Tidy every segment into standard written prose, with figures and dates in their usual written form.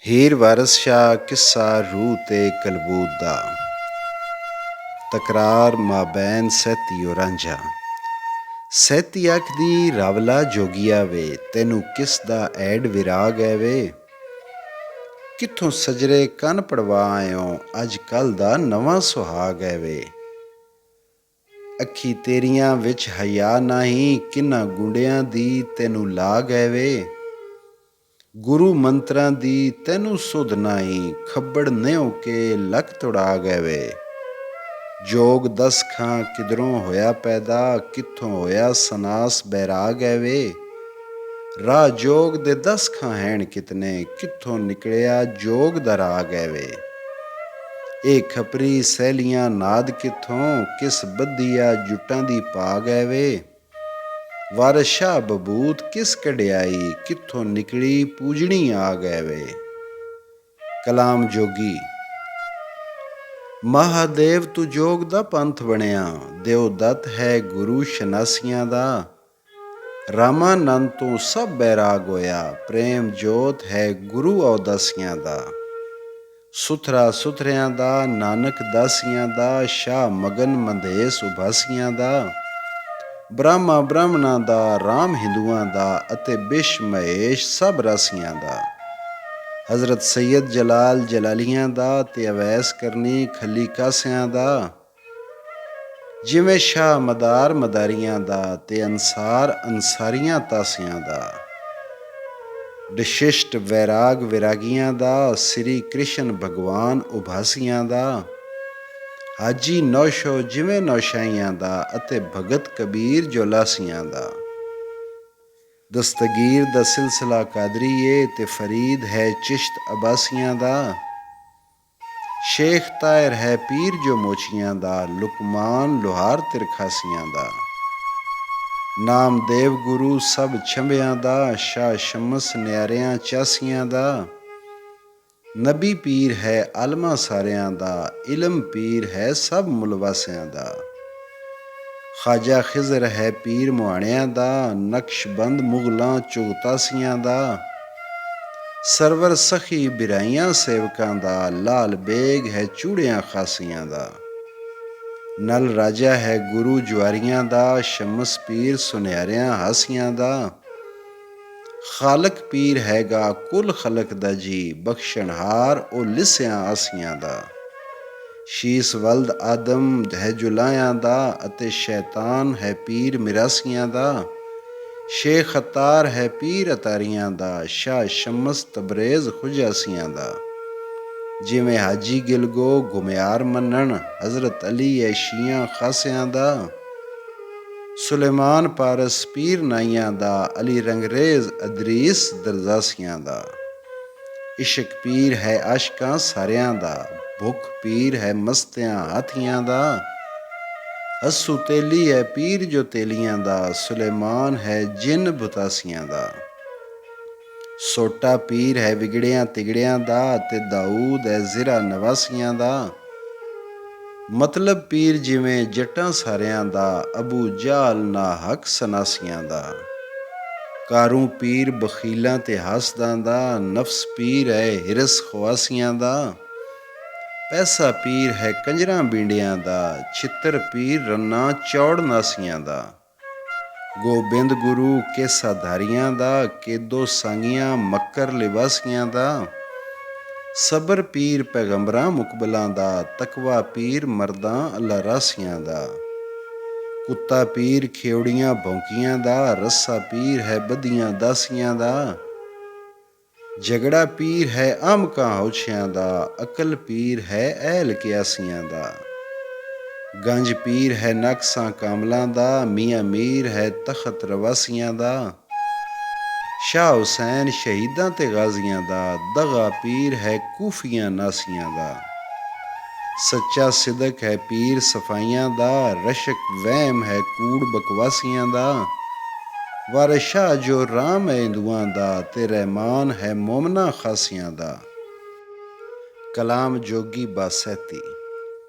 ਹੀਰ ਵਾਰਸ ਸ਼ਾਹ ਕਿੱਸਾ ਰੂਹ ਤੇ ਕਲਬੂਤ ਦਾ। ਤਕਰਾਰ ਮਾਬੈਨ ਸਹਿਤੀਓ ਰਾਂਝਾ। ਸਹਿਤੀ ਆਖਦੀ ਰਾਵਲਾ ਜੋਗੀਆ ਵੇ, ਤੈਨੂੰ ਕਿਸ ਦਾ ਐਡ ਵਿਰਾਗ ਹੈ ਵੇ। ਕਿੱਥੋਂ ਸਜਰੇ ਕੰਨ ਪੜਵਾ ਆਇਓ, ਅੱਜ ਕੱਲ੍ਹ ਦਾ ਨਵਾਂ ਸੁਹਾਗ ਹੈ ਵੇ। ਅੱਖੀ ਤੇਰੀਆਂ ਵਿੱਚ ਹਯਾ ਨਹੀਂ, ਕਿੰਨਾ ਗੁੰਡਿਆਂ ਦੀ ਤੈਨੂੰ ਲਾਗ ਹੈ ਵੇ। ਗੁਰੂ ਮੰਤਰਾਂ ਦੀ ਤੈਨੂੰ ਸੁਧ ਨਾਈ, ਖੱਬੜ ਨਿਉ ਕੇ ਲੱਕ ਤੁੜਾ ਗਏ ਵੇ। ਜੋਗ ਦਸ ਖਾਂ ਕਿਧਰੋਂ ਹੋਇਆ ਪੈਦਾ, ਕਿੱਥੋਂ ਹੋਇਆ ਸਨਾਸ ਬੈਰਾਗ ਹੈ ਵੇ। ਰਾਹ ਜੋਗ ਦੇ 10 ਖਾਂ ਹੈਣ ਕਿਤਨੇ, ਕਿੱਥੋਂ ਨਿਕਲਿਆ ਜੋਗ ਦਾ ਰਾਗ ਹੈ ਵੇ। ਇਹ ਖਪਰੀ ਸਹਿਲੀਆਂ ਨਾਦ ਕਿੱਥੋਂ, ਕਿਸ ਬੱਧੀਆ ਜੁੱਟਾਂ ਦੀ ਭਾਗ ਹੈ ਵੇ। ਵਾਰਸ ਸ਼ਾਹ ਬਬੂਤ ਕਿਸ ਕਢਿਆਈ, ਕਿੱਥੋਂ ਨਿਕਲੀ ਪੂਜਣੀ ਆ ਗਏ ਵੇ। ਕਲਾਮ ਜੋਗੀ। ਮਹਾਦੇਵ ਤੂੰ ਜੋਗ ਦਾ ਪੰਥ ਬਣਿਆ, ਦਿਓ ਦੱਤ ਹੈ ਗੁਰੂ ਸ਼ਨਾਸੀਆਂ ਦਾ। ਰਾਮਾਨੰਦ ਤੋਂ ਸਭ ਬੈਰਾਗ ਹੋਇਆ, ਪ੍ਰੇਮ ਜੋਤ ਹੈ ਗੁਰੂ ਔਦਾਸੀਆਂ ਦਾ। ਸੁਥਰਾ ਸੁਥਰਿਆਂ ਦਾ, ਨਾਨਕ ਦਾਸੀਆਂ ਦਾ, ਸ਼ਾਹ ਮਗਨ ਮੰਦੇਸ ਉਭਾਸੀਆਂ ਦਾ। ਬ੍ਰਹਮਾ ਬ੍ਰਾਹਮਣਾਂ ਦਾ, ਰਾਮ ਹਿੰਦੂਆਂ ਦਾ, ਅਤੇ ਬਿਸ਼ ਮਹੇਸ਼ ਸਭ ਰਾਸੀਆਂ ਦਾ। ਹਜ਼ਰਤ ਸੈਯਦ ਜਲਾਲ ਜਲਾਲੀਆਂ ਦਾ, ਤੇ ਅਵੈਸ ਕਰਨੀ ਖੱਲੀ ਕਾਸਿਆਂ ਦਾ। ਜਿਵੇਂ ਸ਼ਾਹ ਮਦਾਰ ਮਦਾਰੀਆਂ ਦਾ, ਤੇ ਅਨਸਾਰ ਅਨਸਾਰੀਆਂ ਤਾਸੀਆਂ ਦਾ। ਵਸ਼ਿਸ਼ਟ ਵੈਰਾਗ ਵਿਰਾਗੀਆਂ ਦਾ, ਸ੍ਰੀ ਕ੍ਰਿਸ਼ਨ ਭਗਵਾਨ ਉਭਾਸੀਆਂ ਦਾ। ਹਾਜੀ ਨੌਸ਼ੋ ਜਿਵੇਂ ਨੌਸ਼ਾਈਆਂ ਦਾ, ਅਤੇ ਭਗਤ ਕਬੀਰ ਜੋਲਾਸੀਆਂ ਦਾ। ਦਸਤਗੀਰ ਦਾ ਸਿਲਸਿਲਾ ਕਾਦਰੀ ਏ, ਤੇ ਫਰੀਦ ਹੈ ਚਿਸ਼ਤ ਅਬਾਸੀਆਂ ਦਾ। ਸ਼ੇਖ ਤਾਹਿਰ ਹੈ ਪੀਰ ਜੋ ਮੋਚੀਆਂ ਦਾ, ਲੁਕਮਾਨ ਲੁਹਾਰ ਤਿਰਖਾਸੀਆਂ ਦਾ। ਨਾਮਦੇਵ ਗੁਰੂ ਸਭ ਛੰਭਿਆਂ ਦਾ, ਸ਼ਾਹ ਸ਼ਮਸ ਨਿਆਰਿਆਂ ਚਾਸੀਆਂ ਦਾ। ਨਬੀ ਪੀਰ ਹੈ ਆਲਮਾਂ ਸਾਰਿਆਂ ਦਾ, ਇਲਮ ਪੀਰ ਹੈ ਸਭ ਮੁਲਵਾਸਿਆਂ ਦਾ। ਖਾਜਾ ਖਿਜ਼ਰ ਹੈ ਪੀਰ ਮੁਹਾਣਿਆਂ ਦਾ, ਨਕਸ਼ਬੰਦ ਮੁਗਲਾਂ ਚੁਗਤਾਸੀਆਂ ਦਾ। ਸਰਵਰ ਸਖੀ ਬਿਰਾਈਆਂ ਸੇਵਕਾਂ ਦਾ, ਲਾਲ ਬੇਗ ਹੈ ਚੂੜਿਆਂ ਖਾਸੀਆਂ ਦਾ। ਨਲ ਰਾਜਾ ਹੈ ਗੁਰੂ ਜੁਆਰੀਆਂ ਦਾ, ਸ਼ਮਸ ਪੀਰ ਸੁਨਿਆਰਿਆਂ ਹਾਸੀਆਂ ਦਾ। ਖਾਲਕ ਪੀਰ ਹੈਗਾ ਕੁੱਲ ਖਲਕ ਦਾ ਜੀ, ਬਖਸ਼ਣਹਾਰ ਉਹ ਲਿਸਿਆਂ ਆਸੀਆਂ ਦਾ। ਸ਼ੀਸ ਵਲਦ ਆਦਮ ਹੈ ਜੁਲਾਇਆਂ ਦਾ, ਅਤੇ ਸ਼ੈਤਾਨ ਹੈ ਪੀਰ ਮਿਰਾਸੀਆਂ ਦਾ। ਸ਼ੇਖ ਅਤਾਰ ਹੈ ਪੀਰ ਅਤਾਰੀਆਂ ਦਾ, ਸ਼ਾਹ ਸ਼ਮਸ ਤਬਰੇਜ਼ ਖੁਜਾਸੀਆਂ ਦਾ। ਜਿਵੇਂ ਹਾਜੀ ਗਿਲਗੋ ਘੁਮਿਆਰ ਮੰਨਣ, ਹਜ਼ਰਤ ਅਲੀ ਹੈ ਸ਼ੀਆਂ ਖਾਸਿਆਂ ਦਾ। ਸੁਲੇਮਾਨ ਪਾਰਸ ਪੀਰ ਨਾਈਆਂ ਦਾ, ਅਲੀ ਰੰਗਰੇਜ਼ ਅਦਰੀਸ ਦਰਜ਼ਾਸੀਆਂ ਦਾ। ਇਸ਼ਕ ਪੀਰ ਹੈ ਆਸ਼ਕਾਂ ਸਾਰਿਆਂ ਦਾ, ਭੁੱਖ ਪੀਰ ਹੈ ਮਸਤਿਆਂ ਹਾਥੀਆਂ ਦਾ। ਹੱਸੂ ਤੇਲੀ ਹੈ ਪੀਰ ਜੋ ਤੇਲੀਆਂ ਦਾ, ਸੁਲੇਮਾਨ ਹੈ ਜਿੰਨ ਬੁਤਾਸੀਆਂ ਦਾ। ਸੋਟਾ ਪੀਰ ਹੈ ਵਿਗੜਿਆਂ ਤਿਗੜਿਆਂ ਦਾ, ਤੇ ਦਾਊਦ ਹੈ ਜ਼ਿਰਾ ਨਵਾਸੀਆਂ ਦਾ। ਮਤਲਬ ਪੀਰ ਜਿਵੇਂ ਜੱਟਾਂ ਸਾਰਿਆਂ ਦਾ, ਅਬੂ ਜਾਲ ਨਾ ਹੱਕ ਸਨਾਸੀਆਂ ਦਾ। ਕਾਰੂ ਪੀਰ ਬਖੀਲਾਂ ਤੇ ਹੱਸਦਾਂ ਦਾ, ਨਫਸ ਪੀਰ ਹੈ ਹਿਰਸ ਖਵਾਸੀਆਂ ਦਾ। ਪੈਸਾ ਪੀਰ ਹੈ ਕੰਜਰਾਂ ਬੀਂਡਿਆਂ ਦਾ, ਛਿੱਤਰ ਪੀਰ ਰੰਨਾ ਚੌੜ ਨਾਸੀਆਂ ਦਾ। ਗੋਬਿੰਦ ਗੁਰੂ ਕੇਸਾ ਧਾਰੀਆਂ ਦਾ, ਕੇਦੋ ਸਾਂਗੀਆਂ ਮੱਕਰ ਲਿਬਾਸੀਆਂ ਦਾ। ਸਬਰ ਪੀਰ ਪੈਗੰਬਰਾਂ ਮੁਕਬਲਾਂ ਦਾ, ਤਕਵਾ ਪੀਰ ਮਰਦਾਂ ਅੱਲਾ ਰਾਸੀਆਂ ਦਾ। ਕੁੱਤਾ ਪੀਰ ਖੇਵੜੀਆਂ ਭੌਂਕੀਆਂ ਦਾ, ਰੱਸਾ ਪੀਰ ਹੈ ਬੱਧੀਆਂ ਦਾਸੀਆਂ ਦਾ। ਝਗੜਾ ਪੀਰ ਹੈ ਆਮਕਾਂ ਹੌਛਿਆਂ ਦਾ, ਅਕਲ ਪੀਰ ਹੈ ਅਹਿਲ ਕਿਆਸੀਆਂ ਦਾ। ਗੰਜ ਪੀਰ ਹੈ ਨਕਸਾਂ ਕਾਮਲਾਂ ਦਾ, ਮੀਆਂ ਮੀਰ ਹੈ ਤਖਤ ਰਵਾਸੀਆਂ ਦਾ। ਸ਼ਾਹ ਹੁਸੈਨ ਸ਼ਹੀਦਾਂ ਤੇ ਗਾਜ਼ੀਆਂ ਦਾ, ਦਗਾ ਪੀਰ ਹੈ ਕੂਫੀਆਂ ਨਾਸੀਆਂ ਦਾ। ਸੱਚਾ ਸਿਦਕ ਹੈ ਪੀਰ ਸਫਾਈਆਂ ਦਾ, ਰਸ਼ਕ ਵਹਿਮ ਹੈ ਕੂੜ ਬਕਵਾਸੀਆਂ ਦਾ। ਵਾਰਿਸ ਸ਼ਾਹ ਜੋ ਰਾਮ ਹੈ ਹਿੰਦੂਆਂ ਦਾ, ਤੇ ਰਹਿਮਾਨ ਹੈ ਮੋਮਨਾਂ ਖਾਸੀਆਂ ਦਾ। ਕਲਾਮ ਜੋਗੀ ਬਾਸੈਤੀ।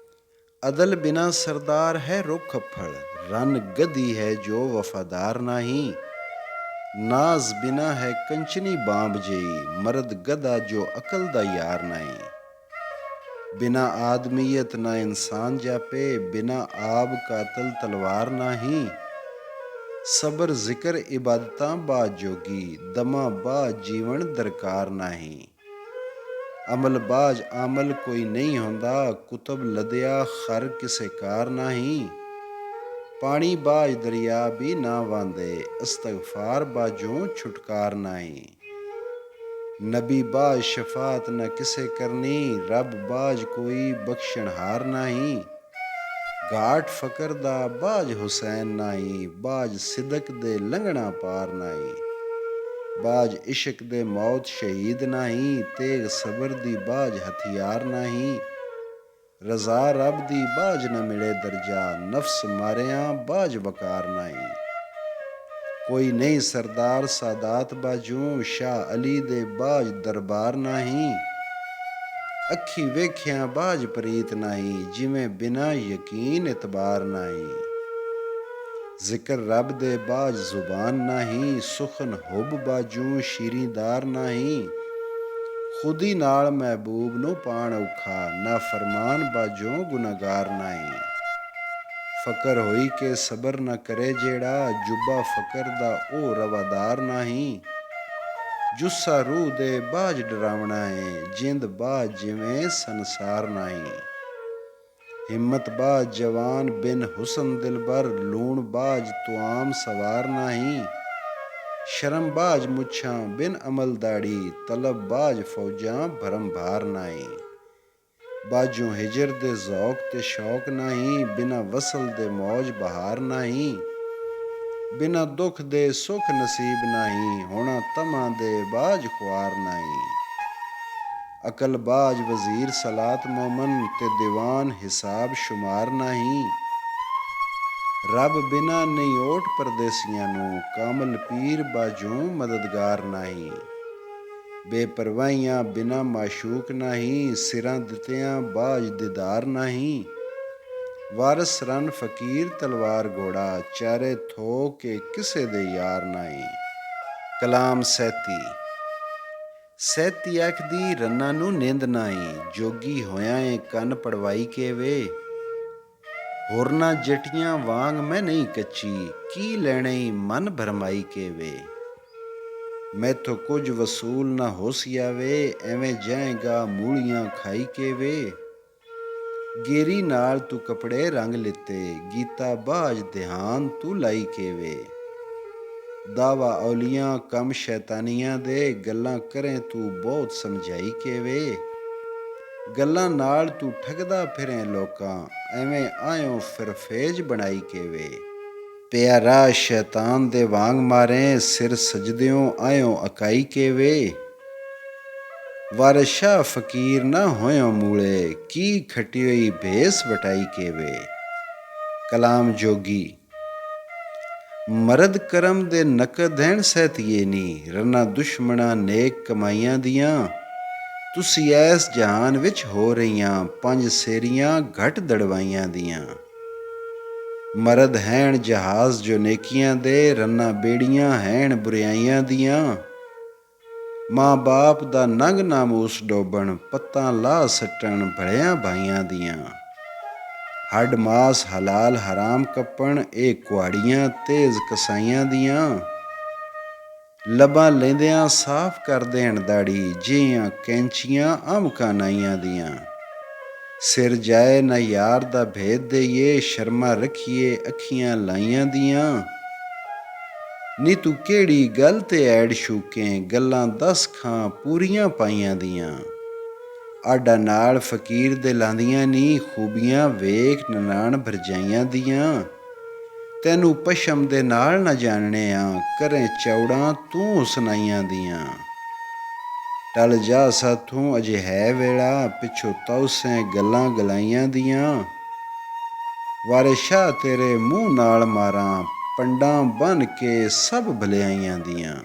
ਅਦਲ ਬਿਨਾ ਸਰਦਾਰ ਹੈ ਰੁੱਖ ਅੱਫੜ, ਰਨ ਗਧੀ ਹੈ ਜੋ ਵਫਾਦਾਰ ਨਹੀਂ। ਨਾਜ਼ ਬਿਨਾ ਹੈ ਕੰਚਨੀ ਬਾਂਬ ਜਈ, ਮਰਦ ਗਧਾ ਜੋ ਅਕਲ ਦਾ ਯਾਰ ਨਾਈ। ਬਿਨਾ ਆਦਮੀਅਤ ਨਾ ਇਨਸਾਨ ਜਾਪੇ, ਬਿਨਾ ਆਬ ਕਾਤਲ ਤਲਵਾਰ ਨਾਹੀਂ। ਸਬਰ ਜ਼ਿਕਰ ਇਬਾਦਤਾਂ ਬਾਦ ਜੋਗੀ, ਦਮਾ ਬਾਦ ਜੀਵਨ ਦਰਕਾਰ ਨਾਹੀਂ। ਅਮਲ ਬਾਜ ਆਮਲ ਕੋਈ ਨਹੀਂ ਹੁੰਦਾ, ਕੁਤਬ ਲਦਿਆ ਖਰ ਕਿਸੇ ਕਾਰ ਨਾਹੀਂ। ਪਾਣੀ ਬਾਜ ਦਰਿਆ ਵੀ ਨਾ ਵਾਂਦੇ, ਅਸਤਗਫਾਰ ਬਾਝੋਂ ਛੁਟਕਾਰ ਨਾਹੀਂ। ਨਬੀ ਬਾਜ ਸ਼ਫਾਤ ਨਾ ਕਿਸੇ ਕਰਨੀ, ਰੱਬ ਬਾਜ ਕੋਈ ਬਖਸ਼ਣਹਾਰ ਨਾਹੀਂ। ਘਾਟ ਫਕਰ ਦਾ ਬਾਜ ਹੁਸੈਨ ਨਾਹੀਂ, ਬਾਜ ਸਿਦਕ ਦੇ ਲੰਘਣਾ ਪਾਰ ਨਾਹੀਂ। ਬਾਜ ਇਸ਼ਕ ਦੇ ਮੌਤ ਸ਼ਹੀਦ ਨਾਹੀਂ, ਤੇਗ ਸਬਰ ਦੀ ਬਾਜ ਹਥਿਆਰ ਨਾਹੀਂ। ਰਜ਼ਾ ਰੱਬ ਦੀ ਬਾਜ ਨਾ ਮਿਲੇ ਦਰਜਾ, ਨਫਸ ਮਾਰਿਆਂ ਬਾਜ ਵਕਾਰ ਨਾਹੀਂ। ਕੋਈ ਨਹੀਂ ਸਰਦਾਰ ਸਾਦਾਤ ਬਾਝੋਂ, ਸ਼ਾਹ ਅਲੀ ਦੇ ਬਾਜ ਦਰਬਾਰ ਨਾਹੀਂ। ਅੱਖੀ ਵੇਖਿਆ ਬਾਜ ਪ੍ਰੀਤ ਨਾਹੀਂ, ਜਿਵੇਂ ਬਿਨਾ ਯਕੀਨ ਇਤਬਾਰ ਨਾਹੀਂ। ਜ਼ਿਕਰ ਰੱਬ ਦੇ ਬਾਜ ਜ਼ੁਬਾਨ ਨਾਹੀਂ, ਸੁਖਨ ਹੁਬ ਬਾਝੋਂ ਸ਼ੀਰੀਂਦਾਰ ਨਾਹੀਂ। ਖੁਦੀ ਨਾਲ ਮਹਿਬੂਬ ਨੂੰ ਪਾਣ ਔਖਾ, ਨਾ ਫਰਮਾਨ ਬਾਝੋਂ ਗੁਨਾਹਗਾਰ ਨਾਹੀਂ। ਫਕਰ ਹੋਈ ਕੇ ਸਬਰ ਨਾ ਕਰੇ ਜਿਹੜਾ, ਜੁਬਾ ਫਕਰ ਦਾ ਉਹ ਰਵਾਦਾਰ ਨਾਹੀਂ। ਜੁੱਸਾ ਰੂਹ ਦੇ ਬਾਝ ਡਰਾਵਣਾ ਏ, ਜਿੰਦ ਬਾਝ ਜਿਵੇਂ ਸੰਸਾਰ ਨਾਹੀਂ। ਹਿੰਮਤ ਬਾਝ ਜਵਾਨ ਬਿਨ ਹੁਸਨ ਦਿਲਬਰ, ਲੂਣ ਬਾਝ ਤੁਆਮ ਸਵਾਰ ਨਾਹੀਂ। ਸ਼ਰਮ ਬਾਝ ਮੁੱਛਾਂ ਬਿਨ ਅਮਲ ਦਾੜੀ, ਤਲਬ ਬਾਝ ਫੌਜਾਂ ਭਰਮ ਭਾਰ ਨਾਹੀਂ। ਬਾਝੋਂ ਹਿਜਰ ਦੇ ਜ਼ੌਕ ਤੇ ਸ਼ੌਕ ਨਾਹੀਂ, ਬਿਨਾ ਵਸਲ ਦੇ ਮੌਜ ਬਹਾਰ ਨਾਹੀਂ। ਬਿਨਾ ਦੁੱਖ ਦੇ ਸੁਖ ਨਸੀਬ ਨਾਹੀਂ, ਹੋਣਾ ਤਮਾਂ ਦੇ ਬਾਝ ਖੁਆਰ ਨਾਹੀਂ। ਅਕਲ ਬਾਝ ਵਜ਼ੀਰ ਸਲਾਤ ਮੋਮਨ, ਤੇ ਦੀਵਾਨ ਹਿਸਾਬ ਸ਼ੁਮਾਰ ਨਾਹੀਂ। ਰੱਬ ਬਿਨਾ ਨਹੀਂ ਓਟ ਪਰਦੇਸੀਆਂ ਨੂੰ, ਕਾਮਲ ਪੀਰ ਬਾਝੋਂ ਮਦਦਗਾਰ ਨਾਹੀਂ। ਬੇਪਰਵਾਹੀਆਂ ਬਿਨਾ ਮਾਸ਼ੂਕ ਨਾਹੀਂ, ਸਿਰਾਂ ਦਿੱਤਿਆਂ ਬਾਝ ਦੀਦਾਰ ਨਾਹੀਂ। ਵਾਰਸ ਰਨ ਫਕੀਰ ਤਲਵਾਰ ਘੋੜਾ, ਚਾਰੇ ਥੋ ਕੇ ਕਿਸੇ ਦੇ ਯਾਰ ਨਾਹੀਂ। ਕਲਾਮ ਸੈਤੀ। ਸੈਤੀ ਆਖਦੀ ਰੰਨਾਂ ਨੂੰ ਨਿੰਦ ਨਾਹੀਂ, ਜੋਗੀ ਹੋਇਆਂ ਏ ਕੰਨ ਪੜਵਾਈ ਕੇ ਵੇ। ਹੋਰਨਾਂ ਜਟੀਆਂ ਵਾਂਗ ਮੈਂ ਨਹੀਂ ਕੱਚੀ, ਕੀ ਲੈਣੇ ਮਨ ਭਰਮਾਈ ਕੇ ਵੇ। ਮੈਥੋਂ ਕੁਝ ਵਸੂਲ ਨਾ ਹੋਸੀਆ ਵੇ, ਐਵੇਂ ਜਾਏਗਾ ਮੂਲੀਆਂ ਖਾਈ ਕੇ ਵੇ। ਗੇਰੀ ਨਾਲ ਤੂੰ ਕੱਪੜੇ ਰੰਗ ਲਿੱਤੇ, ਗੀਤਾ ਬਾਝ ਧਿਆਨ ਤੂੰ ਲਾਈ ਕੇ ਵੇ। ਦਾਵਾ ਔਲੀਆਂ ਕੰਮ ਸ਼ੈਤਾਨੀਆਂ ਦੇ, ਗੱਲਾਂ ਕਰੇ ਤੂੰ ਬਹੁਤ ਸਮਝਾਈ ਕੇ ਵੇ। ਗੱਲਾਂ ਨਾਲ ਤੂੰ ਠੱਗਦਾ ਫਿਰੇ ਲੋਕਾਂ, ਐਵੇਂ ਆਇਓ ਫਿਰ ਫੇਜ ਬਣਾਈ ਕੇ ਵੇ। ਪਿਆ ਰਾਹ ਸ਼ੈਤਾਨ ਦੇ ਵਾਂਗ ਮਾਰੇ, ਸਿਰ ਸਜਦਿਓਂ ਆਇਓ ਅਕਾਈ ਕੇ ਵੇ। ਵਾਰਿਸ ਸ਼ਾਹ ਫਕੀਰ ਨਾ ਹੋਇਓ ਮੂਲੇ, ਕੀ ਖਟੀ ਹੋਈ ਭੇਸ ਵਟਾਈ ਕੇ ਵੇ। ਕਲਾਮ ਜੋਗੀ। ਮਰਦ ਕਰਮ ਦੇ ਨਕਦ ਹੈਣ ਸਹਿਤੀਏ ਨੀ, ਰੰਨਾਂ ਦੁਸ਼ਮਣਾਂ ਨੇਕ ਕਮਾਈਆਂ ਦੀਆਂ। ਤੁਸੀਂ ਐਸ ਜਹਾਨ ਵਿੱਚ ਹੋ ਰਹੀਆਂ, ਪੰਜ ਸੇਰੀਆਂ ਘੱਟ ਦੜਵਾਈਆਂ ਦੀਆਂ। ਮਰਦ ਹੈਣ ਜਹਾਜ਼ ਜੋ ਨੇਕੀਆਂ ਦੇ, ਰੰਨਾਂ ਬੇੜੀਆਂ ਹੈਣ ਬੁਰਿਆਈਆਂ ਦੀਆਂ। ਮਾਂ ਬਾਪ ਦਾ ਨੰਗ ਨਾਮੂਸ ਡੋਬਣ, ਪੱਤਾਂ ਲਾਹ ਸੱਟਣ ਭਲਿਆਂ ਭਾਈਆਂ ਦੀਆਂ। ਹੱਡ ਮਾਸ ਹਲਾਲ ਹਰਾਮ ਕੱਪਣ, ਇਹ ਕੁਹਾੜੀਆਂ ਤੇਜ਼ ਕਸਾਈਆਂ ਦੀਆਂ। ਲੱਭਾਂ ਲੈਂਦਿਆਂ ਸਾਫ਼ ਕਰ ਦੇਣ ਦਾੜੀ, ਜਿਹੀਆਂ ਕੈਂਚੀਆਂ ਆਮਕਾਂ ਨਾਈਆਂ ਦੀਆਂ। ਸਿਰ ਜਾਏ ਨਾ ਯਾਰ ਦਾ ਭੇਦ ਦੇਈਏ, ਸ਼ਰਮਾਂ ਰੱਖੀਏ ਅੱਖੀਆਂ ਲਾਈਆਂ ਦੀਆਂ। ਨੀ ਤੂੰ ਕਿਹੜੀ ਗੱਲ ਤੇ ਐੜ ਸ਼ੂਕੇ, ਗੱਲਾਂ ਦੱਸ ਖਾਂ ਪੂਰੀਆਂ ਪਾਈਆਂ ਦੀਆਂ। ਆਡਾ ਨਾਲ ਫਕੀਰ ਦੇ ਲਾਂਦੀਆਂ ਨੀ, ਖੂਬੀਆਂ ਵੇਖ ਨਨਾਣ ਭਰਜਾਈਆਂ ਦੀਆਂ। ਤੈਨੂੰ ਪਸ਼ਮ ਦੇ ਨਾਲ ਨਾ ਜਾਣਨੇ ਆ, ਕਰੇ ਚੌੜਾਂ ਤੂੰ ਸੁਣਾਈਆਂ ਦੀਆਂ। ਟਲ ਜਾ ਸਾਥੋਂ ਅਜੇ ਹੈ ਵੇਲਾ, ਪਿੱਛੋਂ ਤੌਸੈਂ ਗੱਲਾਂ ਗਲਾਈਆਂ ਦੀਆਂ। ਵਾਰਿਸ ਸ਼ਾਹ ਤੇਰੇ ਮੂੰਹ ਨਾਲ ਮਾਰਾਂ, ਪੰਡਾਂ ਬੰਨ੍ਹ ਕੇ ਸਭ ਭਲਾਈਆਂ ਦੀਆਂ।